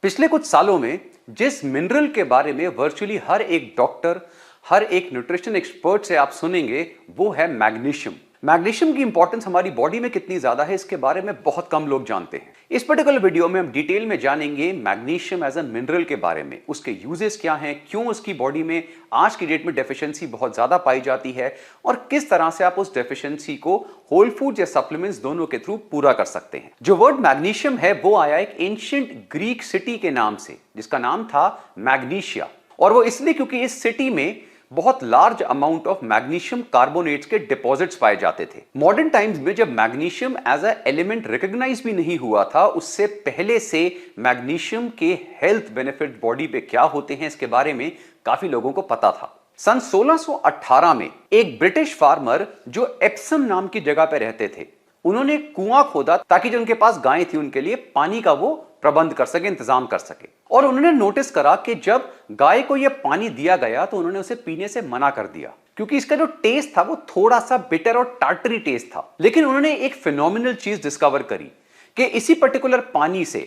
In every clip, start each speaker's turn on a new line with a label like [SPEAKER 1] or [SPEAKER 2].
[SPEAKER 1] पिछले कुछ सालों में जिस मिनरल के बारे में वर्चुअली हर एक डॉक्टर, हर एक न्यूट्रिशन एक्सपर्ट से आप सुनेंगे वो है मैग्नीशियम। मैग्नीशियम की इंपॉर्टेंस हमारी बॉडी में कितनी ज्यादा है इसके बारे में बहुत कम लोग जानते हैं। इस पर्टिकुलर वीडियो में हम डिटेल में जानेंगे मैग्नीशियम एज अ मिनरल के बारे में, उसके यूजेस क्या हैं, क्यों उसकी बॉडी में आज की डेट में डेफिशिएंसी बहुत ज्यादा पाई जाती है और किस तरह से आप उस डेफिशिएंसी को होल फूड या सप्लीमेंट्स दोनों के थ्रू पूरा कर सकते हैं। जो वर्ड मैग्नीशियम है वो आया एक एंशिएंट ग्रीक सिटी के नाम से जिसका नाम था मैग्नीशिया, और वो इसलिए क्योंकि इस सिटी में बहुत large amount of magnesium carbonates के डिपॉजिट्स पाए जाते थे। मॉडर्न टाइम्स में जब magnesium as a element recognise भी नहीं हुआ था, उससे पहले से मैग्नीशियम के हेल्थ बेनिफिट बॉडी पे क्या होते हैं इसके बारे में काफी लोगों को पता था। सन 1618 में एक ब्रिटिश फार्मर जो एप्सम नाम की जगह पे रहते थे, उन्होंने कुआं खोदा ताकि जो उनके पास गायें थी उनके लिए पानी का वो प्रबंध कर सके, इंतजाम कर सके। और उन्होंने नोटिस करा कि जब गाय को यह पानी दिया गया तो उन्होंने उसे पीने से मना कर दिया क्योंकि इसका जो टेस्ट था वो थोड़ा सा बिटर और टार्टरी टेस्ट था। लेकिन उन्होंने एक फिनोमिनल चीज डिस्कवर करी कि इसी पर्टिकुलर पानी से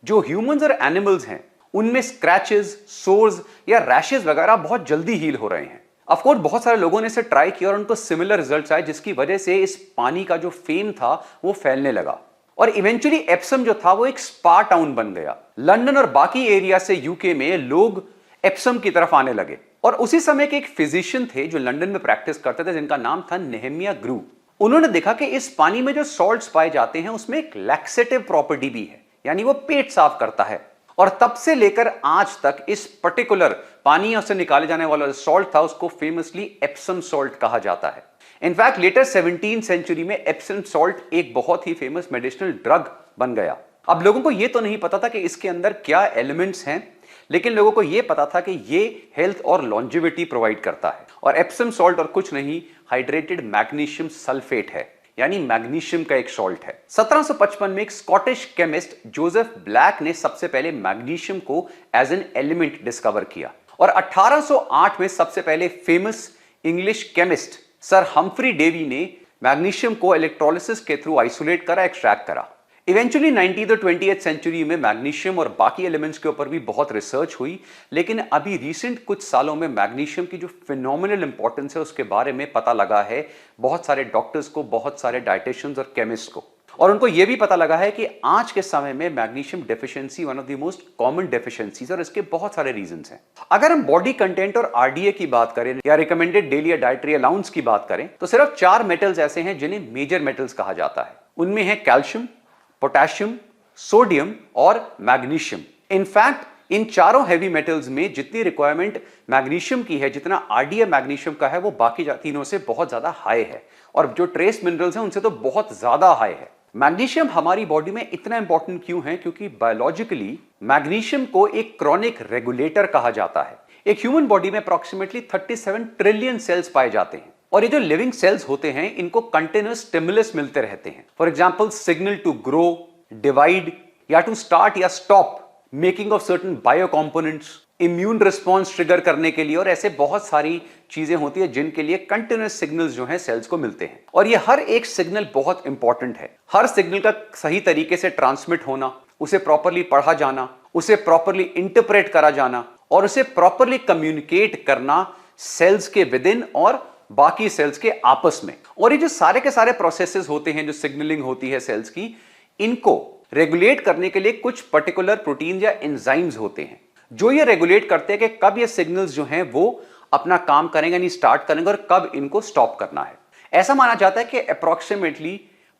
[SPEAKER 1] जो ह्यूमंस और एनिमल्स हैं उनमें स्क्रैचेस, सोर्स या रैशेस वगैरह बहुत जल्दी हील हो रहे हैं। ऑफ कोर्स बहुत सारे लोगों ने इसे ट्राई किया और उनको सिमिलर रिजल्ट्स आए, जिसकी वजह से इस पानी का जो फेम था वो फैलने लगा और इवेंचुअली एप्सम जो था वो एक स्पा टाउन बन गया। लंदन और बाकी एरिया से यूके में लोग एप्सम की तरफ आने लगे और उसी समय के एक फिजिशियन थे जो लंदन में प्रैक्टिस करते थे जिनका नाम था नेहेमिया ग्रू। उन्होंने देखा कि इस पानी में जो सॉल्ट्स पाए जाते हैं उसमें एक लैक्सेटिव प्रॉपर्टी भी है, यानी वो पेट साफ करता है। और तब से लेकर आज तक इस पर्टिकुलर पानी से निकाले जाने वाला सॉल्ट था उसको फेमसली एप्सम सॉल्ट कहा जाता है। इनफैक्ट लेटर 17th सेंचुरी में एप्सम सॉल्ट एक बहुत ही फेमस मेडिसिनल ड्रग बन गया। अब लोगों को यह तो नहीं पता था कि इसके अंदर क्या एलिमेंट्स हैं, लेकिन लोगों को यह पता था कि यह हेल्थ और लॉन्जिविटी प्रोवाइड करता है। और एप्सम सॉल्ट और कुछ नहीं, हाइड्रेटेड मैग्नीशियम सल्फेट है, यानी मैग्नीशियम का एक सॉल्ट है। 1755 में एक स्कॉटिश केमिस्ट जोसेफ ब्लैक ने सबसे पहले मैग्नीशियम को एज एन एलिमेंट डिस्कवर किया और 1808 में सबसे पहले famous English chemist sir Humphry Davy ने मैग्नीशियम को इलेक्ट्रोलिसिस के थ्रू आइसोलेट करा, एक्सट्रैक्ट करा। इवेंचुअली 19th और 20th सेंचुरी में मैग्नीशियम और बाकी एलिमेंट्स के ऊपर भी बहुत रिसर्च हुई, लेकिन अभी रिसेंट कुछ सालों में मैग्नीशियम की जो फिनोमिनल इंपॉर्टेंस है उसके बारे में पता लगा है बहुत सारे डॉक्टर्स को, बहुत सारे डाइटिशियंस और केमिस्ट को। और उनको यह भी पता लगा है कि आज के समय में magnesium deficiency one of the most common deficiencies और इसके बहुत सारे रीजंस हैं। अगर हम बॉडी कंटेंट और आरडीए की बात करें या रिकमेंडेड डेली या डाइटरी अलाउंस की बात करें तो सिर्फ 4 मेटल्स ऐसे हैं जिन्हें मेजर मेटल्स कहा जाता है। उनमें है कैल्शियम, पोटेशियम, सोडियम और मैग्नीशियम। इनफैक्ट इन चारों हैवी मेटल्स में जितनी रिक्वायरमेंट मैग्नीशियम की है, जितना आरडीए मैग्नीशियम का है, वो बाकी तीनों से बहुत ज्यादा हाई है और जो ट्रेस मिनरल्स हैं उनसे तो बहुत ज्यादा हाई है। मैग्नीशियम हमारी बॉडी में इतना इंपॉर्टेंट क्यों है? क्योंकि बायोलॉजिकली मैग्नीशियम को एक क्रॉनिक रेगुलेटर कहा जाता है। एक ह्यूमन बॉडी में अप्रॉक्सीमेटली 37 ट्रिलियन सेल्स पाए जाते हैं और ये जो लिविंग सेल्स होते हैं इनको कंटिन्यूअस स्टिमुलस मिलते रहते हैं। For example signal to grow, divide या टू स्टार्ट या stop, making of certain bio components, immune response trigger करने के लिए, और ऐसे बहुत सारी चीजें होती है जिनके लिए कंटिन्यूअस सिग्नल्स जो हैं सेल्स को मिलते हैं। और ये हर एक सिग्नल बहुत इंपॉर्टेंट है। हर सिग्नल का सही तरीके से ट्रांसमिट होना, उसे प्रॉपरली पढ़ा जाना, उसे प्रॉपरली इंटरप्रेट करा जाना और उसे प्रॉपरली कम्युनिकेट करना सेल्स के विद इन और बाकी सेल्स के आपस में। और ये जो सारे के सारे प्रोसेसेस होते हैं, जो सिग्नलिंग होती है सेल्स की, इनको रेगुलेट करने के लिए कुछ पर्टिकुलर प्रोटीन या एंजाइम्स होते हैं जो ये रेगुलेट करते हैं कि कब ये सिग्नल्स जो हैं वो अपना काम करेंगे, यानी स्टार्ट करेंगे, और कब इनको स्टॉप करना है। ऐसा माना जाता है कि अप्रॉक्सीमेटली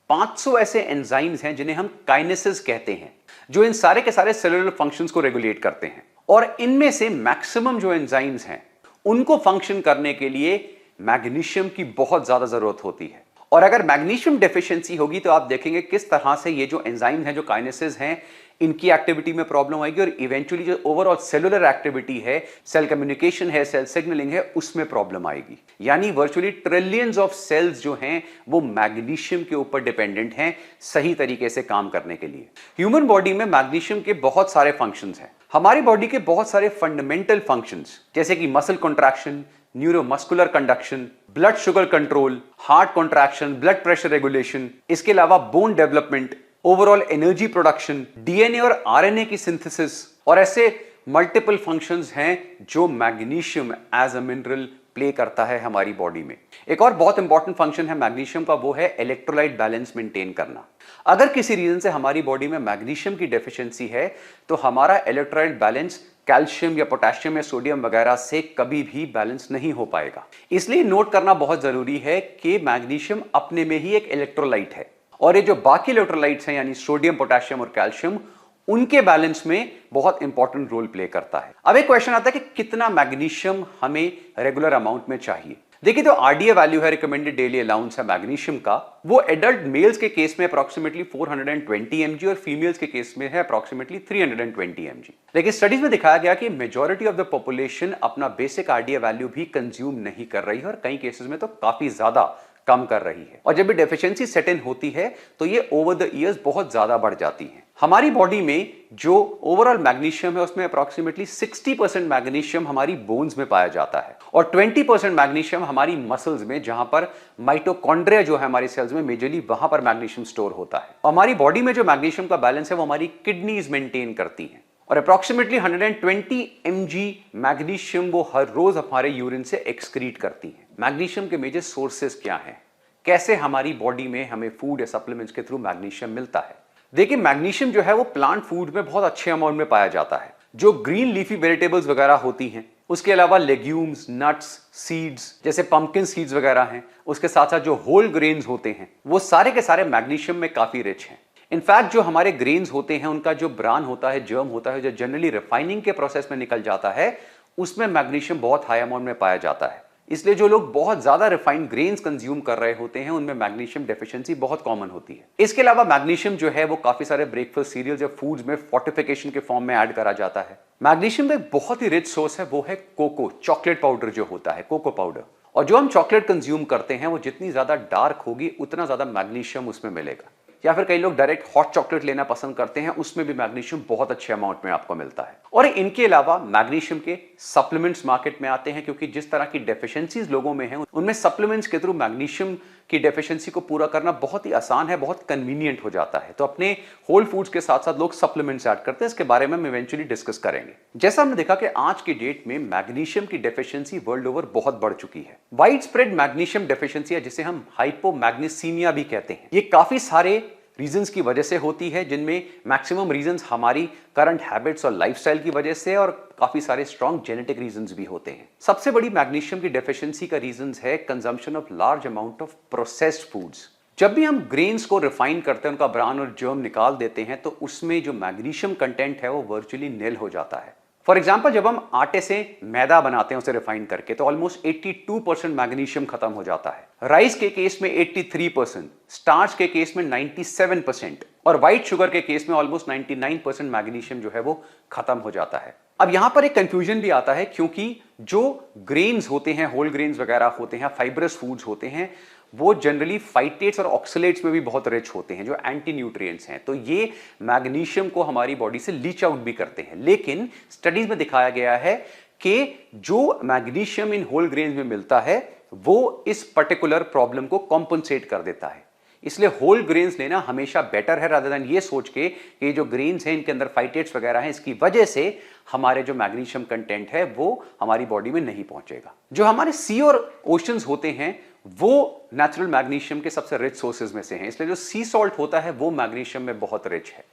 [SPEAKER 1] 500 ऐसे एंजाइम्स हैं जिन्हें हम काइनेसिस कहते हैं, जो इन सारे के सारे सेलुलर फंक्शंस को रेगुलेट करते हैं। और इनमें से मैक्सिमम जो एंजाइम्स हैं उनको फंक्शन करने के लिए मैग्नीशियम की बहुत ज्यादा जरूरत होती है। और अगर मैग्नीशियम डेफिशिएंसी होगी तो आप देखेंगे किस तरह से ये जो एंजाइम हैं, जो काइनेसिस हैं, इनकी एक्टिविटी में प्रॉब्लम आएगी और इवेंचुअली जो ओवरऑल सेलुलर एक्टिविटी है, सेल कम्युनिकेशन है, सेल सिग्नलिंग है, उसमें प्रॉब्लम आएगी। यानी वर्चुअली ट्रिलियंस ऑफ सेल्स जो हैं वो मैग्नीशियम के ऊपर डिपेंडेंट हैं सही तरीके से काम करने के लिए। ह्यूमन बॉडी में मैग्नीशियम के बहुत सारे फंक्शंस हैं। हमारी बॉडी के बहुत सारे फंडामेंटल फंक्शंस जैसे कि muscle contraction, neuromuscular conduction, blood sugar control, heart contraction, blood pressure regulation, इसके अलावा bone development, overall energy production, DNA और आरएनए की सिंथेसिस और ऐसे मल्टीपल फंक्शंस हैं जो magnesium as a mineral play करता है हमारी बॉडी में। एक और बहुत इंपॉर्टेंट फंक्शन है मैग्नीशियम का, वो है इलेक्ट्रोलाइट बैलेंस मेंटेन करना। अगर किसी रीजन से हमारी बॉडी में मैग्नीशियम की डेफिशिएंसी है तो हमारा इलेक्ट्रोलाइट बैलेंस कैल्शियम या पोटेशियम या सोडियम वगैरह से कभी भी बैलेंस नहीं हो पाएगा। इसलिए नोट करना बहुत जरूरी है कि मैग्नीशियम अपने में ही एक इलेक्ट्रोलाइट है और ये जो बाकी इलेक्ट्रोलाइट्स हैं यानी सोडियम, पोटेशियम और कैल्शियम, उनके बैलेंस में बहुत इंपॉर्टेंट रोल प्ले करता है। अब एक क्वेश्चन आता है कि कितना मैग्नीशियम हमें रेगुलर अमाउंट में चाहिए। देखिए, तो आरडीए वैल्यू है, रिकमेंडेड डेली अलाउंस है मैग्नीशियम का, वो एडल्ट मेल्स के केस में अप्रोक्सीमेटली 420 mg और फीमेल्स के केस में है अप्रोक्सीमेटली 320 mg। लेकिन स्टडीज में दिखाया गया कि मेजॉरिटी ऑफ द पॉपुलेशन अपना बेसिक आरडीए वैल्यू भी कंज्यूम नहीं कर रही है और कई केसेस में तो काफी ज्यादा कम कर रही है। और जब भी डेफिशिएंसी सेट इन होती है तो ये ओवर द ईयर्स बहुत ज्यादा बढ़ जाती है। हमारी बॉडी में जो ओवरऑल मैग्नीशियम है उसमें अप्रोक्सीमेटली 60% मैग्नीशियम हमारी बोन्स में पाया जाता है और 20% मैग्नीशियम हमारी मसल्स में, जहां पर माइटोकॉन्ड्रिया जो है हमारी सेल्स में मेजरली, वहां पर मैग्नीशियम स्टोर होता है। और हमारी बॉडी में जो मैग्नीशियम का बैलेंस है वो हमारी किडनीज मेंटेन करती हैं और अप्रोक्सीमेटली 120 mg मैग्नीशियम वो हर रोज हमारे यूरिन से एक्सक्रीट करती है। मैग्नीशियम के मेजर सोर्सेस क्या हैं, कैसे हमारी बॉडी में हमें फूड या सप्लीमेंट्स के थ्रू मैग्नीशियम मिलता है। देखिए, मैग्नीशियम जो है वो प्लांट फूड में बहुत अच्छे अमाउंट में पाया जाता है, जो ग्रीन लीफी वेजिटेबल्स वगैरह होती हैं। उसके अलावा लेग्यूम्स, नट्स, सीड्स जैसे पंपकिन सीड्स वगैरह हैं। उसके साथ साथ जो होल ग्रेन्स होते हैं वो सारे के सारे मैग्नीशियम में काफी रिच हैं। इनफैक्ट जो हमारे ग्रेन्स होते हैं उनका जो ब्रान होता है, जर्म होता है, जो जनरली रिफाइनिंग के प्रोसेस में निकल जाता है, उसमें मैग्नीशियम बहुत हाई अमाउंट में पाया जाता है। इसलिए जो लोग बहुत ज्यादा रिफाइंड ग्रेन्स कंज्यूम कर रहे होते हैं उनमें मैग्नीशियम डेफिशिएंसी बहुत कॉमन होती है। इसके अलावा मैग्नीशियम जो है वो काफी सारे ब्रेकफास्ट सीरियल्स या फूड्स में फोर्टिफिकेशन के फॉर्म में ऐड करा जाता है। मैग्नीशियम का एक बहुत ही रिच सोर्स है वो है कोको, चॉकलेट पाउडर जो होता है, कोको पाउडर। और जो हम चॉकलेट कंज्यूम करते हैं वो जितनी ज्यादा डार्क होगी उतना ज्यादा मैग्नीशियम उसमें मिलेगा। या फिर कई लोग डायरेक्ट हॉट चॉकलेट लेना पसंद करते हैं, उसमें भी मैग्नीशियम बहुत अच्छे अमाउंट में आपको मिलता है। और इनके अलावा मैग्नीशियम के सप्लीमेंट्स मार्केट में आते हैं, क्योंकि जिस तरह की डेफिशिएंसीज लोगों में है उनमें सप्लीमेंट्स के थ्रू मैग्नीशियम की डेफिशिएंसी को पूरा करना बहुत ही आसान है, बहुत कन्वीनियंट हो जाता है। तो अपने होल फूड्स के साथ साथ लोग सप्लीमेंट्स ऐड करते हैं, इसके बारे में हम इवेंचुअली डिस्कस करेंगे। जैसा हमने देखा कि आज की डेट में मैग्नीशियम की डेफिशिएंसी वर्ल्ड ओवर बहुत बढ़ चुकी है। वाइड स्प्रेड मैग्नीशियम डेफिशिएंसी है जिसे हम हाइपोमैग्नीसीमिया भी कहते हैं। ये काफी सारे रीजंस की वजह से होती है, जिनमें मैक्सिमम रीजंस हमारी करंट हैबिट्स और लाइफस्टाइल की वजह से और काफी सारे स्ट्रॉन्ग जेनेटिक रीजंस भी होते हैं। सबसे बड़ी मैग्नीशियम की डेफिशिएंसी का रीजंस है consumption of large amount of processed foods. जब भी हम ग्रेन्स को रिफाइन करते हैं, उनका ब्रान और जर्म निकाल देते हैं, तो उसमें जो मैग्नीशियम कंटेंट है वो वर्चुअली निल हो जाता है। फॉर एग्जाम्पल, जब हम आटे से मैदा बनाते हैं उसे रिफाइन करके, तो ऑलमोस्ट 82% मैग्नीशियम खत्म हो जाता है। राइस के केस में 83%, स्टार्च के केस में 97% और व्हाइट शुगर के केस में ऑलमोस्ट 99% मैग्नीशियम जो है वो खत्म हो जाता है। अब यहां पर एक कंफ्यूजन भी आता है, क्योंकि जो ग्रेन्स होते हैं, होल ग्रेन्स वगैरह होते हैं, फाइब्रस फूड्स होते हैं, वो जनरली फाइटेट्स और ऑक्सलेट्स में भी बहुत रिच होते हैं, जो एंटी न्यूट्रिएंट्स हैं। तो ये मैग्नीशियम को हमारी बॉडी से लीच आउट भी करते हैं। लेकिन स्टडीज में दिखाया गया है कि जो मैग्नीशियम इन होल ग्रेन्स में मिलता है वो इस पर्टिकुलर प्रॉब्लम को कॉम्पनसेट कर देता है। इसलिए होल ग्रेन्स लेना हमेशा बेटर है, रादर देन ये सोच के कि जो ग्रेन्स हैं इनके अंदर फाइटेट्स वगैरह हैं, इसकी वजह से हमारे जो मैग्नीशियम कंटेंट है वो हमारी बॉडी में नहीं पहुंचेगा। जो हमारे सी और ओशंस होते हैं वो नेचुरल मैग्नीशियम के सबसे रिच सोर्सेज में से हैं, इसलिए जो सी सॉल्ट होता है वो मैग्नीशियम में बहुत रिच है।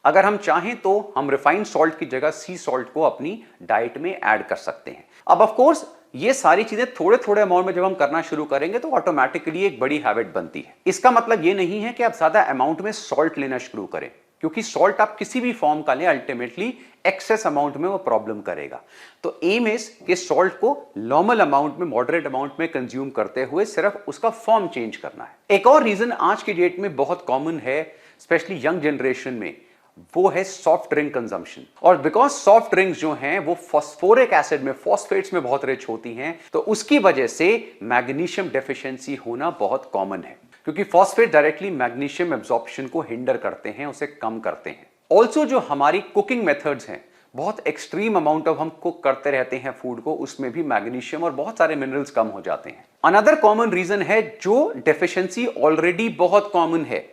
[SPEAKER 1] अगर हम चाहें तो हम रिफाइंड सॉल्ट की जगह सी सॉल्ट को अपनी डाइट में ऐड कर सकते हैं। अब ऑफ कोर्स ये सारी चीजें थोड़े थोड़े अमाउंट में जब हम करना शुरू करेंगे तो ऑटोमेटिकली एक बड़ी हैबिट बनती है। इसका मतलब ये नहीं है कि आप ज्यादा अमाउंट में सॉल्ट लेना शुरू करें, क्योंकि सॉल्ट आप किसी भी फॉर्म का लें, अल्टीमेटली एक्सेस अमाउंट में वो प्रॉब्लम करेगा। तो एम इज कि सॉल्ट को नॉर्मल अमाउंट में, मॉडरेट अमाउंट में कंज्यूम करते हुए सिर्फ उसका फॉर्म चेंज करना है। एक और रीजन आज की डेट में बहुत कॉमन है, स्पेशली यंग जनरेशन में, वो है सॉफ्ट ड्रिंक कंजम्पशन। और बिकॉज सॉफ्ट ड्रिंक्स जो हैं वो फॉस्फोरिक एसिड में, फॉस्फेट्स में बहुत रिच होती हैं, तो उसकी वजह से मैग्नीशियम डेफिशिएंसी होना बहुत कॉमन है, क्योंकि फॉस्फेट डायरेक्टली मैग्नीशियम एब्जॉर्प्शन को हिंडर करते हैं, उसे कम करते हैं। ऑल्सो जो हमारी कुकिंग मेथड्स हैं, बहुत एक्सट्रीम अमाउंट ऑफ हम कुक करते रहते हैं फूड को, उसमें भी मैग्नीशियम और बहुत सारे मिनरल्स कम हो जाते हैं। अनदर कॉमन रीजन है जो डेफिशिएंसी ऑलरेडी बहुत कॉमन है,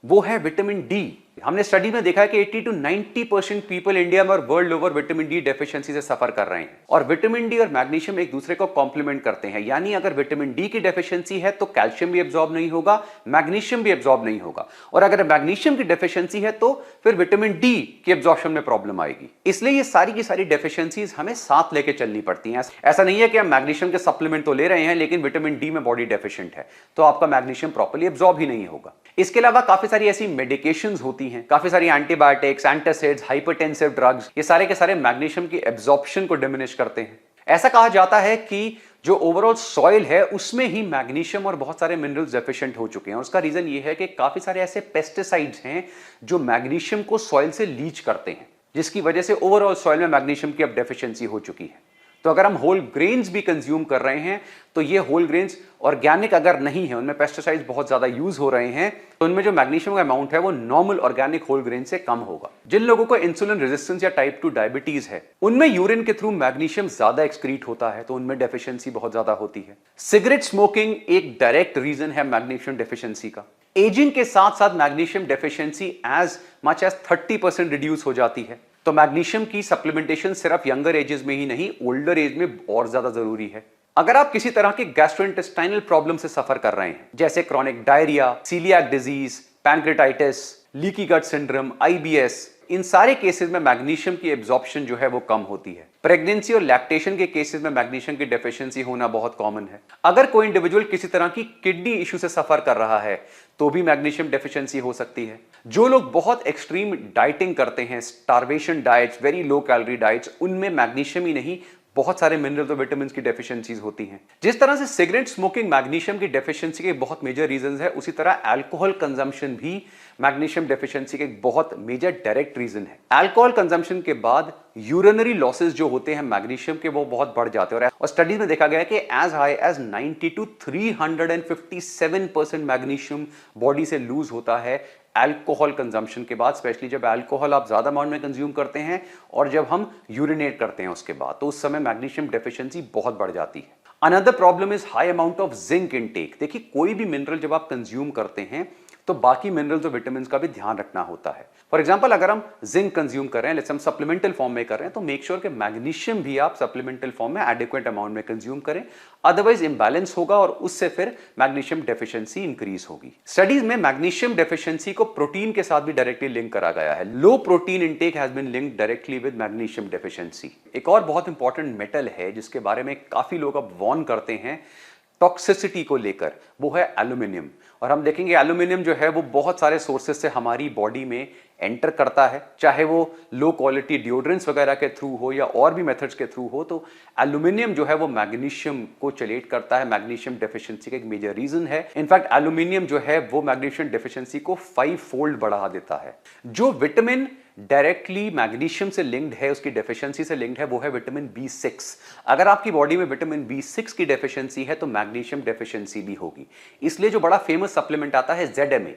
[SPEAKER 1] वो है विटामिन डी। हमने स्टडी में देखा है कि 80 to 90% पीपल इंडिया में और world over vitamin D deficiency से सफर कर रहे हैं। और विटामिन डी और मैग्नीशियम एक दूसरे को कॉम्प्लीमेंट करते हैं, यानी अगर विटामिन डी की डेफिशिएंसी है तो कैल्शियम भी एब्जॉर्ब नहीं होगा, मैग्नीशियम भी एब्जॉर्ब नहीं होगा, और अगर मैग्नीशियम की डेफिशिएंसी है तो फिर विटामिन डी की एब्जॉर्प्शन में प्रॉब्लम आएगी। इसलिए ये सारी की सारी डेफिशिएंसीज हमें साथ लेके चलनी पड़ती हैं। ऐसा नहीं है कि हम मैग्नीशियम के सप्लीमेंट तो ले रहे हैं लेकिन विटामिन डी में बॉडी डेफिशिएंट है तो आपका मैग्नीशियम प्रॉपर्ली एब्जॉर्ब ही नहीं होगा। इसके अलावा काफी सारी ऐसी मेडिकेशंस होती हैं, काफी सारी एंटीबायोटिक्स, एंटासिड्स, हाइपरटेंसिव ड्रग्स, ये सारे के सारे मैग्नीशियम की एब्जॉर्प्शन को डिमिनिश करते हैं। ऐसा कहा जाता है कि जो ओवरऑल सॉइल है उसमें ही मैग्नीशियम और बहुत सारे मिनरल्स डेफिशिएंट हो चुके हैं। और उसका रीजन ये है कि काफी सारे ऐसे पेस्टिसाइड्स हैं जो मैग्नीशियम को सॉइल से लीच करते हैं, जिसकी वजह से ओवरऑल सॉइल में मैग्नीशियम की अब डेफिशिएंसी हो चुकी है। तो अगर हम होल ग्रेन्स भी कंज्यूम कर रहे हैं तो ये होल ग्रेन्स ऑर्गेनिक अगर नहीं है, उनमें पेस्टिसाइड्स बहुत ज्यादा यूज हो रहे हैं, तो उनमें जो मैग्नीशियम का अमाउंट है वो नॉर्मल ऑर्गेनिक होल ग्रेन से कम होगा। जिन लोगों को इंसुलिन रेजिस्टेंस या टाइप 2 डायबिटीज है उनमें यूरिन के थ्रू मैग्नीशियम ज्यादा एक्सक्रीट होता है तो उनमें डेफिशिएंसी बहुत ज्यादा होती है। सिगरेट स्मोकिंग एक डायरेक्ट रीजन है मैग्नीशियम डेफिशिएंसी का। एजिंग के साथ साथ magnesium deficiency as much as 30% reduce हो जाती है। तो मैग्नीशियम की सप्लीमेंटेशन सिर्फ यंगर एजेस में ही नहीं, ओल्डर एज में और ज्यादा जरूरी है। अगर आप किसी तरह के गैस्ट्रोइंटेस्टाइनल प्रॉब्लम से सफर कर रहे हैं, जैसे chronic diarrhoea, coeliac disease, pancreatitis, leaky gut syndrome, IBS, इन सारे केसेस में मैग्नीशियम की एब्जॉर्प्शन जो है वो कम होती है। प्रेगनेंसी और लैक्टेशन के केसेस में मैग्नीशियम की डेफिशिएंसी होना बहुत कॉमन है। अगर कोई इंडिविजुअल किसी तरह की किडनी इश्यू से सफर कर रहा है तो भी मैग्नीशियम डेफिशिएंसी हो सकती है। जो लोग बहुत एक्सट्रीम डाइटिंग करते हैं, starvation diets, very low calorie diets, उनमें मैग्नीशियम ही नहीं बहुत सारे मिनरल्स और विटामिन्स की डेफिशिएंसीज होती हैं। जिस तरह से सिगरेट स्मोकिंग मैग्नीशियम की डेफिशिएंसी के बहुत मेजर रीजंस है, उसी तरह अल्कोहल कंजम्पशन भी मैग्नीशियम डेफिशिएंसी के एक बहुत मेजर डायरेक्ट रीजन है। अल्कोहल कंजम्पशन के बाद यूरिनरी लॉसेस जो होते हैं मैग्नीशियम के वो बहुत बढ़ जाते हैं और स्टडीज में देखा गया है कि as high as 90 to 357% magnesium body से लूज होता है अल्कोहल कंजम्पशन के बाद, स्पेशली जब अल्कोहल आप ज्यादा अमाउंट में कंज्यूम करते हैं और जब हम यूरिनेट करते हैं उसके बाद, तो उस समय मैग्नीशियम डेफिशिएंसी बहुत बढ़ जाती है। Another problem is high amount of zinc intake. देखिए कोई भी मिनरल जब आप कंज्यूम करते हैं तो बाकी मिनरल्स और विटामिन का भी ध्यान रखना होता है। फॉर एग्जांपल अगर हम जिंक कंज्यूम कर रहे हैं, लेट्स हम सप्लीमेंटल फॉर्म में कर रहे हैं, तो मेक श्योर कि मैग्नीशियम भी आप सप्लीमेंटल फॉर्म में एडिक्वेट अमाउंट में कंज्यूम करें, अदरवाइज इंबैलेंस होगा और उससे फिर मैग्नीशियम डेफिशिएंसी इंक्रीज होगी। स्टडीज में मैग्नीशियम डेफिशिएंसी को प्रोटीन के साथ भी डायरेक्टली लिंक करा गया है। Low protein intake has been linked directly with magnesium deficiency. एक और बहुत इंपॉर्टेंट मेटल है जिसके बारे में काफी लोग अब वॉर्न करते हैं टॉक्सिसिटी को लेकर, वो है एल्यूमिनियम। और हम देखेंगे एल्यूमिनियम जो है वो बहुत सारे सोर्सेज से हमारी बॉडी में एंटर करता है, चाहे वो लो क्वालिटी डिओड्रेंट्स वगैरह के थ्रू हो या और भी मेथड्स के थ्रू हो। तो एल्यूमिनियम जो है वो मैग्नीशियम को चलेट करता है। मैग्नीशियम डेफिशिएंसी का एक मेजर रीजन है। इनफैक्ट एल्यूमिनियम जो है वो मैग्नीशियम डेफिशिएंसी को 5 फोल्ड बढ़ा देता है। जो विटामिन डायरेक्टली मैग्नीशियम से लिंक्ड है, उसकी डेफिशिएंसी से लिंक्ड है, वो है विटामिन B6। अगर आपकी बॉडी में विटामिन B6 की डेफिशिएंसी है तो मैग्नीशियम डेफिशिएंसी भी होगी। इसलिए जो बड़ा फेमस सप्लीमेंट आता है ZMA,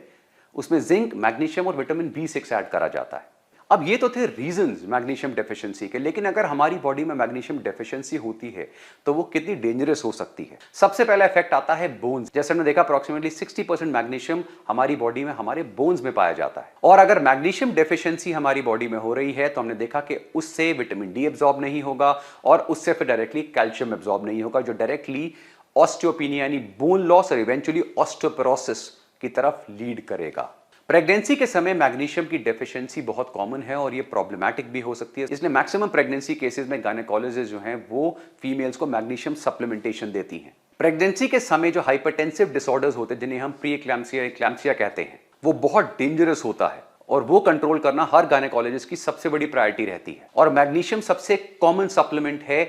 [SPEAKER 1] उसमें जिंक, मैग्नीशियम और विटामिन B6 ऐड करा जाता है। अब ये तो थे रीजंस मैग्नीशियम डेफिशिएंसी के, लेकिन अगर हमारी बॉडी में मैग्नीशियम डेफिशिएंसी होती है तो वो कितनी डेंजरस हो सकती है। सबसे पहला इफेक्ट आता है बोन्स। जैसे हमने देखा अप्रोक्सीमेटली 60% मैग्नीशियम हमारी बॉडी में हमारे बोन्स में पाया जाता है। और अगर मैग्नीशियम डेफिशिएंसी हमारी बॉडी में हो रही है तो हमने देखा कि उससे विटामिन डी एब्जॉर्ब नहीं होगा और उससे फिर डायरेक्टली कैल्शियम एब्जॉर्ब नहीं होगा, जो डायरेक्टली ऑस्टियोपेनिया यानी बोन लॉस और इवेंचुअली ऑस्टियोपोरोसिस की तरफ लीड करेगा। प्रेगनेंसी के समय मैग्नीशियम की डेफिशिएंसी बहुत कॉमन है और ये प्रॉब्लमैटिक भी हो सकती है। इसलिए मैक्सिमम प्रेगनेंसी केसेस में गायनेकोलॉजिस्ट जो हैं वो फीमेल्स को मैग्नीशियम सप्लीमेंटेशन देती हैं। प्रेगनेंसी के समय जो हाइपरटेंसिव डिसऑर्डर्स होते हैं, जिन्हें हम प्री एक्लैम्सिया, एक्लैम्सिया कहते हैं, वो बहुत डेंजरस होता है और वो कंट्रोल करना हर गायनेकोलॉजिस्ट की सबसे बड़ी प्रायोरिटी रहती है। और मैग्नीशियम सबसे कॉमन सप्लीमेंट है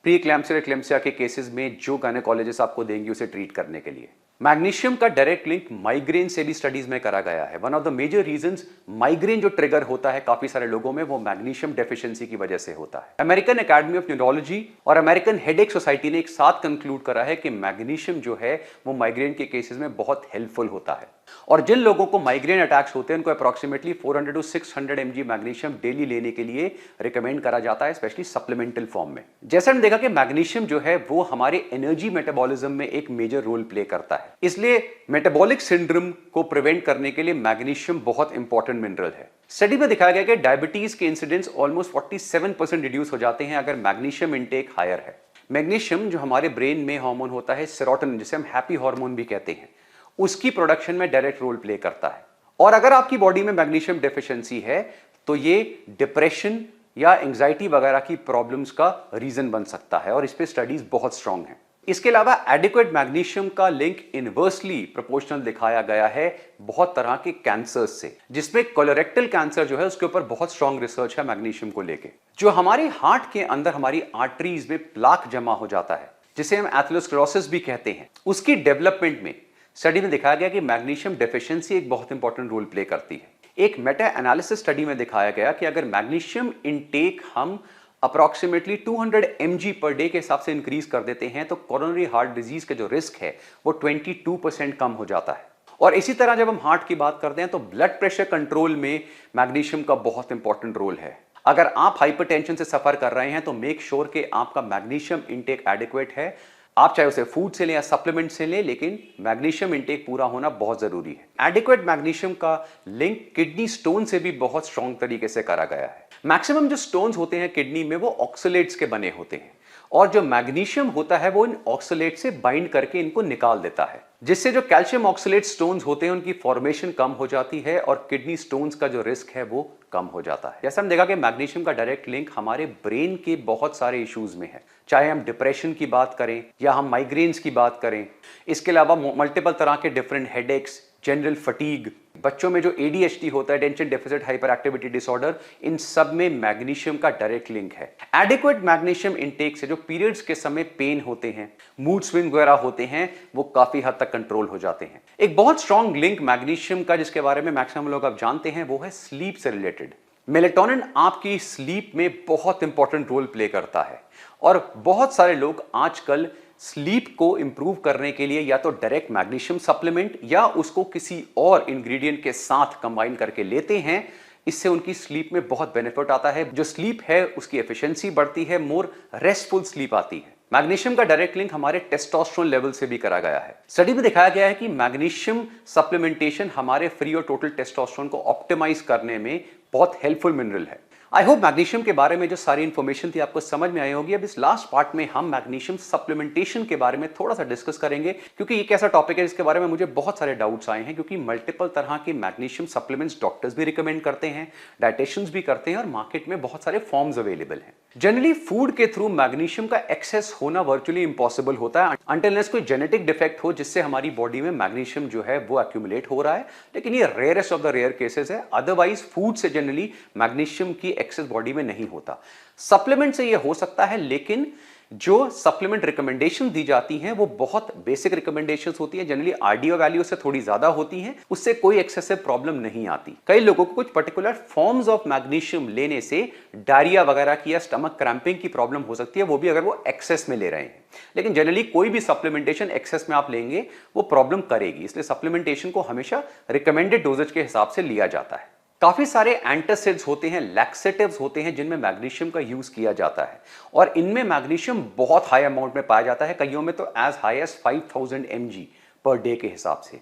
[SPEAKER 1] प्री एक्लैम्सिया, एक्लैम्सिया के केसेस में जो गायनेकोलॉजिस्ट आपको देंगे उसे ट्रीट करने के लिए। मैग्नीशियम का डायरेक्ट लिंक माइग्रेन से भी स्टडीज में करा गया है। One of the major reasons migraine जो ट्रिगर होता है काफी सारे लोगों में, वो मैग्नीशियम डेफिशिएंसी की वजह से होता है। अमेरिकन एकेडमी ऑफ न्यूरोलॉजी और अमेरिकन हेडेक सोसाइटी ने एक साथ कंक्लूड करा है कि मैग्नीशियम जो है वो माइग्रेन के केसेस में बहुत हेल्पफुल होता है। और जिन लोगों को माइग्रेन अटैक्स होते हैं उनको approximately 400 to 600 mg magnesium daily लेने के लिए रिकमेंड करा जाता है, स्पेशली सप्लीमेंटल फॉर्म में। जैसे हमने देखा कि मैग्नीशियम जो है वो हमारे एनर्जी मेटाबॉलिज्म में एक मेजर रोल प्ले करता है, इसलिए मेटाबॉलिक सिंड्रोम को प्रिवेंट करने के लिए मैग्नीशियम बहुत इंपॉर्टेंट मिनरल है। स्टडी में दिखाया गया कि डायबिटीज के इंसिडेंस ऑलमोस्ट 47% रिड्यूस हो जाते हैं अगर मैग्नीशियम इंटेक हायर है। मैग्नीशियम जो हमारे ब्रेन में हार्मोन होता है सेरोटोनिन, जिसे हम हैप्पी हार्मोन भी कहते हैं, उसकी प्रोडक्शन में डायरेक्ट रोल प्ले करता है। और अगर आपकी बॉडी में मैग्नीशियम डेफिशिएंसी है तो ये डिप्रेशन या एंजाइटी वगैरह की प्रॉब्लम्स का रीजन बन सकता है और इस पे स्टडीज बहुत स्ट्रांग हैं। इसके अलावा एडिक्वेट मैग्नीशियम का लिंक इनवर्सली प्रोपोर्शनल दिखाया गया है बहुत तरह के कैंसर्स से, जिसमें कोलोरेक्टल कैंसर जो है उसके ऊपर बहुत स्ट्रांग रिसर्च है मैग्नीशियम को लेके। जो हमारे हार्ट के अंदर हमारी आर्टरीज में प्लाक जमा हो जाता है, जिसे हम एथेरोस्क्लेरोसिस भी कहते हैं, उसकी डेवलपमेंट में स्टडी में दिखाया गया कि मैग्नीशियम डेफिशिएंसी एक बहुत इंपॉर्टेंट रोल प्ले करती है। एक मेटा एनालिसिस स्टडी में दिखाया गया कि अगर मैग्नीशियम इनटेक हम अप्रॉक्सीमेटली 200 mg पर डे के हिसाब से इंक्रीज कर देते हैं तो कोरोनरी हार्ट डिजीज का जो रिस्क है वो 22% कम हो जाता है। और इसी तरह जब हम हार्ट की बात करते हैं तो ब्लड प्रेशर कंट्रोल में मैग्नीशियम का बहुत इंपॉर्टेंट रोल है। अगर आप हाइपरटेंशन से सफर कर रहे हैं तो मेक श्योर कि आपका मैग्नीशियम इंटेक एडिक्वेट है। आप चाहे उसे फूड से लें या सप्लीमेंट से लें, लेकिन मैग्नीशियम इंटेक पूरा होना बहुत जरूरी है। एडिक्वेट मैग्नीशियम का लिंक किडनी स्टोन से भी बहुत स्ट्रांग तरीके से करा गया है। मैक्सिमम जो स्टोन्स होते हैं किडनी में वो ऑक्सलेट्स के बने होते हैं और जो मैग्नीशियम होता है वो इन ऑक्सलेट से बाइंड करके इनको निकाल देता है, जिससे जो कैल्शियम ऑक्सलेट स्टोन्स होते हैं उनकी फॉर्मेशन कम हो जाती है और किडनी स्टोन्स का जो रिस्क है वो कम हो जाता है। जैसे हम देखा कि मैग्नीशियम का डायरेक्ट लिंक हमारे ब्रेन के बहुत सारे इश्यूज में है, चाहे हम डिप्रेशन की बात करें या हम माइग्रेन्स की बात करें। इसके अलावा मल्टीपल तरह के डिफरेंट हेडेक्स, जनरल फटीग, बच्चों में जो ADHD होता है, attention deficit hyperactivity disorder, इन सब में मैग्नीशियम का डायरेक्ट लिंक है। एडिक्वेट मैग्नीशियम इंटेक से जो पीरियड्स के समय पेन होते हैं, मूड स्विंग वगैरह होते हैं, वो काफी हद तक कंट्रोल हो जाते हैं। एक बहुत स्ट्रांग लिंक मैग्नीशियम का जिसके बारे में मैक्सिमम लोग आप जानते हैं वो है स्लीप से रिलेटेड। मेलेटोनिन आपकी स्लीप में बहुत इंपॉर्टेंट रोल प्ले करता है और बहुत सारे लोग आजकल स्लीप को इंप्रूव करने के लिए या तो डायरेक्ट मैग्नीशियम सप्लीमेंट या उसको किसी और इंग्रेडिएंट के साथ कंबाइन करके लेते हैं। इससे उनकी स्लीप में बहुत बेनिफिट आता है। जो स्लीप है उसकी एफिशिएंसी बढ़ती है, मोर रेस्टफुल स्लीप आती है। मैग्नीशियम का डायरेक्ट लिंक हमारे टेस्टोस्टेरोन लेवल से भी करा गया है। स्टडी में दिखाया गया है कि मैग्नीशियम सप्लीमेंटेशन हमारे फ्री और टोटल टेस्टोस्टेरोन को ऑप्टिमाइज करने में बहुत हेल्पफुल मिनरल है। आई होप मैग्नीशियम के बारे में जो सारी इंफॉर्मेशन थी आपको समझ में आई होगी। अब इस लास्ट पार्ट में हम मैग्नीशियम सप्लीमेंटेशन के बारे में थोड़ा सा डिस्कस करेंगे, क्योंकि ये एक ऐसा टॉपिक है जिसके बारे में मुझे बहुत सारे डाउट्स आए हैं, क्योंकि मल्टीपल तरह के मैग्नीशियम सप्लीमेंट्स डॉक्टर्स भी रिकमेंड करते हैं, डाइटिशियंस भी करते हैं और मार्केट में बहुत सारे फॉर्म्स अवेलेबल हैं। जनरली फूड के थ्रू मैग्नीशियम का एक्सेस होना वर्चुअली इंपॉसिबल होता है अनटिल अनलेस कोई जेनेटिक डिफेक्ट हो जिससे हमारी बॉडी में मैग्नीशियम जो है वो एक्यूमुलेट हो रहा है, लेकिन ये rarest of the rare cases है। अदरवाइज फूड से जनरली मैग्नीशियम की एक्सेस बॉडी में नहीं होता। सप्लीमेंट से ये हो सकता है, लेकिन जो सप्लीमेंट रिकमेंडेशन दी जाती हैं वो बहुत बेसिक रिकमेंडेशंस होती हैं, जनरली आरडीओ वैल्यू से थोड़ी ज्यादा होती हैं, उससे कोई एक्सेसिव प्रॉब्लम नहीं आती। कई लोगों को कुछ पर्टिकुलर फॉर्म्स ऑफ मैग्नीशियम लेने से डायरिया वगैरह की या स्टमक क्रैम्पिंग की प्रॉब्लम हो सकती है, वो भी अगर वो एक्सेस में ले रहे हैं। लेकिन जनरली कोई भी सप्लीमेंटेशन एक्सेस में आप लेंगे वो प्रॉब्लम करेगी, इसलिए सप्लीमेंटेशन को हमेशा रिकमेंडेड डोजेज के हिसाब से लिया जाता है। काफी सारे एंटासिड्स होते हैं, लैक्सेटिव्स होते हैं जिनमें मैग्नीशियम का यूज किया जाता है और इनमें मैग्नीशियम बहुत हाई अमाउंट में पाया जाता है, कईयों में तो as high as 5000 mg per day के हिसाब से।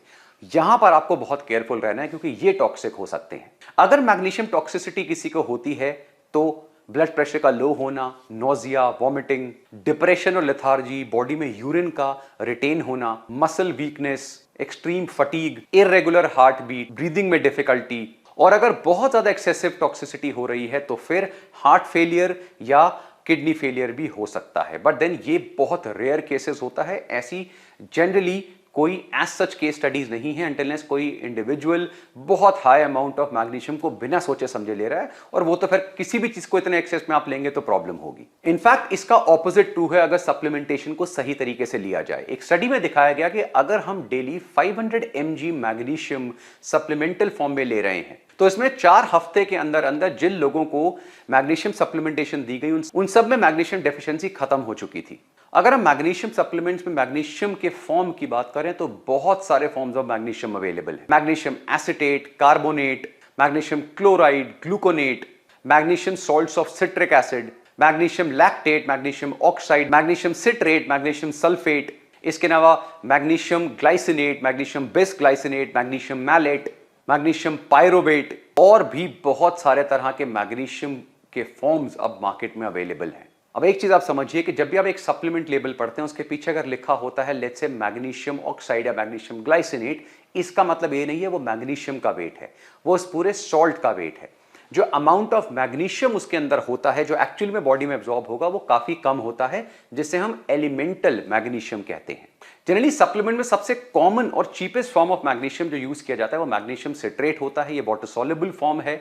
[SPEAKER 1] यहां पर आपको बहुत केयरफुल रहना है क्योंकि ये टॉक्सिक हो सकते हैं। अगर मैग्नीशियम टॉक्सिसिटी किसी को होती है तो ब्लड प्रेशर का लो होना, नोजिया, वॉमिटिंग, डिप्रेशन और लेथार्जी, बॉडी में यूरिन का रिटेन होना, muscle weakness, extreme fatigue, irregular heart beat, breathing में डिफिकल्टी, और अगर बहुत ज्यादा एक्सेसिव टॉक्सिसिटी हो रही है तो फिर हार्ट फेलियर या किडनी फेलियर भी हो सकता है। बट देन ये बहुत रेयर केसेस होता है, ऐसी जनरली कोई एज सच केस स्टडीज नहीं है अनटिल कोई इंडिविजुअल बहुत हाई अमाउंट ऑफ मैग्नीशियम को बिना सोचे समझे ले रहा है, और वो तो फिर किसी भी चीज को इतने एक्सेस में आप लेंगे तो प्रॉब्लम होगी। इनफैक्ट इसका ऑपोजिट ट्रू है अगर सप्लीमेंटेशन को सही तरीके से लिया जाए। एक स्टडी में दिखाया गया कि अगर हम daily 500 mg magnesium supplemental form में ले रहे हैं तो इसमें 4 हफ्ते के अंदर अंदर जिन लोगों को मैग्नीशियम सप्लीमेंटेशन दी गई उन सब में मैग्नीशियम डेफिशिएंसी खत्म हो चुकी थी। अगर हम मैग्नीशियम सप्लीमेंट्स में मैग्नीशियम के फॉर्म की बात करें तो बहुत सारे फॉर्म्स ऑफ मैग्नीशियम अवेलेबल है। Magnesium acetate, carbonate, magnesium chloride, gluconate, magnesium salts of citric acid, magnesium lactate, magnesium oxide, magnesium citrate, magnesium sulphate, इसके अलावा magnesium glycinate, magnesium bisglycinate, magnesium malate, magnesium pyruvate और भी बहुत सारे तरह के magnesium के फॉर्म्स अब मार्केट में अवेलेबल हैं। अब एक चीज आप समझिए कि जब भी आप एक सप्लीमेंट लेबल पढ़ते हैं उसके पीछे अगर लिखा होता है लेट्स से मैग्नीशियम ऑक्साइड या मैग्नीशियम ग्लाइसिनेट, इसका मतलब ये नहीं है वो मैग्नीशियम का वेट है, वो उस पूरे सॉल्ट का वेट है। जो अमाउंट ऑफ मैग्नीशियम उसके अंदर होता है जो एक्चुअली में बॉडी में एब्जॉर्ब होगा वो काफी कम होता है, जिसे हम एलिमेंटल मैग्नीशियम कहते हैं। जनरली सप्लीमेंट में सबसे कॉमन और चीपेस्ट फॉर्म ऑफ मैग्नीशियम जो यूज किया जाता है वो मैग्नीशियम सिट्रेट होता है। ये वाटर सॉल्युबल फॉर्म है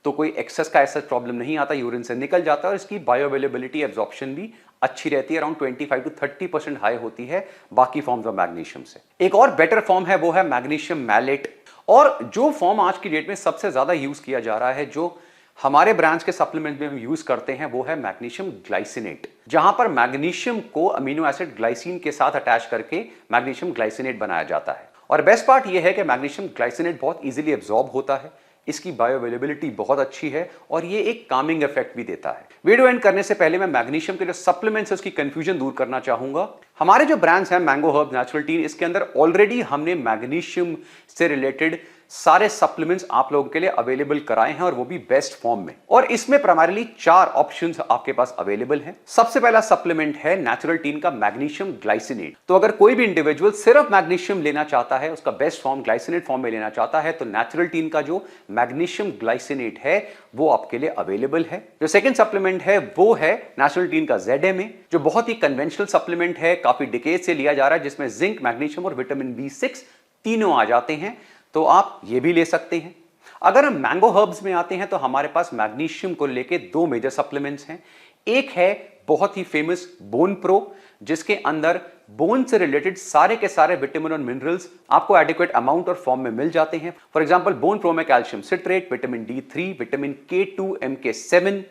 [SPEAKER 1] तो कोई एक्सेस का ऐसा प्रॉब्लम नहीं आता, यूरिन से निकल जाता है और इसकी बायोअवेलेबिलिटी एब्जॉर्प्शन भी अच्छी रहती है, अराउंड 25 to 30% हाई होती है बाकी फॉर्म्स ऑफ मैग्नीशियम से। एक और बेटर फॉर्म है वो है मैग्नीशियम मैलेट, और जो फॉर्म आज की डेट में सबसे ज्यादा यूज किया जा रहा है जो हमारे ब्रांच के सप्लीमेंट में हम यूज करते हैं वो है मैग्नीशियम ग्लाइसिनेट, जहां पर मैग्नीशियम को अमीनो एसिड ग्लाइसिन के साथ अटैच करके मैग्नीशियम ग्लाइसिनेट बनाया जाता है। और बेस्ट पार्ट यह है कि मैग्नीशियम ग्लाइसिनेट बहुत इजीली एब्जॉर्ब होता है, इसकी बायोअवेलेबिलिटी बहुत अच्छी है और ये एक कामिंग इफेक्ट भी देता है। वीडियो एंड करने से पहले मैं मैग्नीशियम के जो सप्लीमेंट्स है उसकी कंफ्यूजन दूर करना चाहूंगा। हमारे जो ब्रांड्स हैं मैंगो हर्ब नेचुरल टीन, इसके अंदर ऑलरेडी हमने मैग्नीशियम से रिलेटेड सारे सप्लीमेंट्स आप लोगों के लिए अवेलेबल कराए हैं और वो भी बेस्ट फॉर्म में। और इसमें प्राइमरीली 4 ऑप्शंस आपके पास अवेलेबल हैं। सबसे पहला सप्लीमेंट है नेचुरल टीन का मैग्नीशियम ग्लाइसिनेट। तो अगर कोई भी इंडिविजुअल सिर्फ मैग्नीशियम लेना चाहता है, उसका बेस्ट फॉर्म ग्लाइसिनेट फॉर्म में लेना चाहता है, तो नेचुरल टीन का जो मैग्नीशियम ग्लाइसिनेट है वो आपके लिए अवेलेबल है। जो सेकंड सप्लीमेंट है वो है नेचुरल टीन का ZMA, जो बहुत ही कन्वेंशनल सप्लीमेंट है, काफी डिकेड से लिया जा रहा है, जिसमें जिंक, मैग्नीशियम और विटामिन B6 तीनों आ जाते हैं, तो आप ये भी ले सकते हैं। अगर हम मैंगो हर्ब्स में आते हैं तो हमारे पास मैग्नीशियम को लेके 2 मेजर सप्लीमेंट्स हैं। एक है बहुत ही फेमस बोन प्रो, जिसके अंदर बोन से रिलेटेड सारे के सारे विटामिन और मिनरल्स आपको एडिक्वेट अमाउंट और फॉर्म में मिल जाते हैं। फॉर एग्जांपल बोन प्रो में calcium citrate, vitamin D3, vitamin K2, MK7,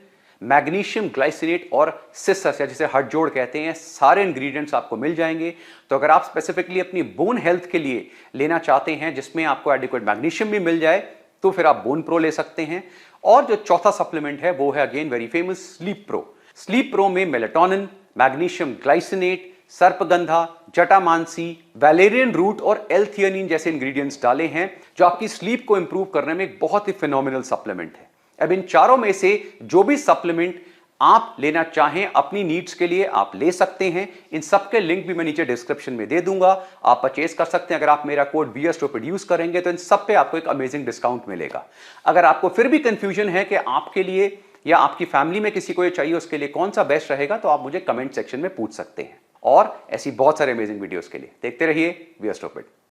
[SPEAKER 1] magnesium glycinate और सिसस या जिसे हड़जोड़ कहते हैं, सारे इंग्रेडिएंट्स आपको मिल जाएंगे। तो अगर आप स्पेसिफिकली अपनी बोन हेल्थ के लिए लेना चाहते हैं जिसमें आपको एडिक्वेट मैग्नीशियम भी मिल जाए तो फिर आप बोन प्रो ले सकते हैं। और जो चौथा सप्लीमेंट है वो है again very famous sleep pro. Sleep pro में melatonin, magnesium glycinate, sarpagandha, jatamansi, valerian root और L-थियोनिन जैसे इंग्रेडिएंट्स डाले हैं जो आपकी स्लीप को इंप्रूव करने में एक बहुत ही फिनोमिनल सप्लीमेंट है। अब इन चारों में से जो भी सप्लीमेंट आप लेना चाहें अपनी नीड्स के लिए आप ले सकते हैं। इन सब के लिंक भी मैं नीचे डिस्क्रिप्शन में दे दूंगा, आप परचेज कर सकते हैं। अगर आप मेरा कोड VSTOPID यूज करेंगे तो इन सब पे आपको एक अमेजिंग डिस्काउंट मिलेगा। अगर आपको फिर भी कंफ्यूजन है कि आपके लिए या आपकी फैमिली में किसी को ये चाहिए उसके लिए कौन सा बेस्ट रहेगा, तो आप मुझे कमेंट सेक्शन में पूछ सकते हैं। और ऐसी बहुत सारे अमेजिंग वीडियोस के लिए देखते रहिए VSTOPID।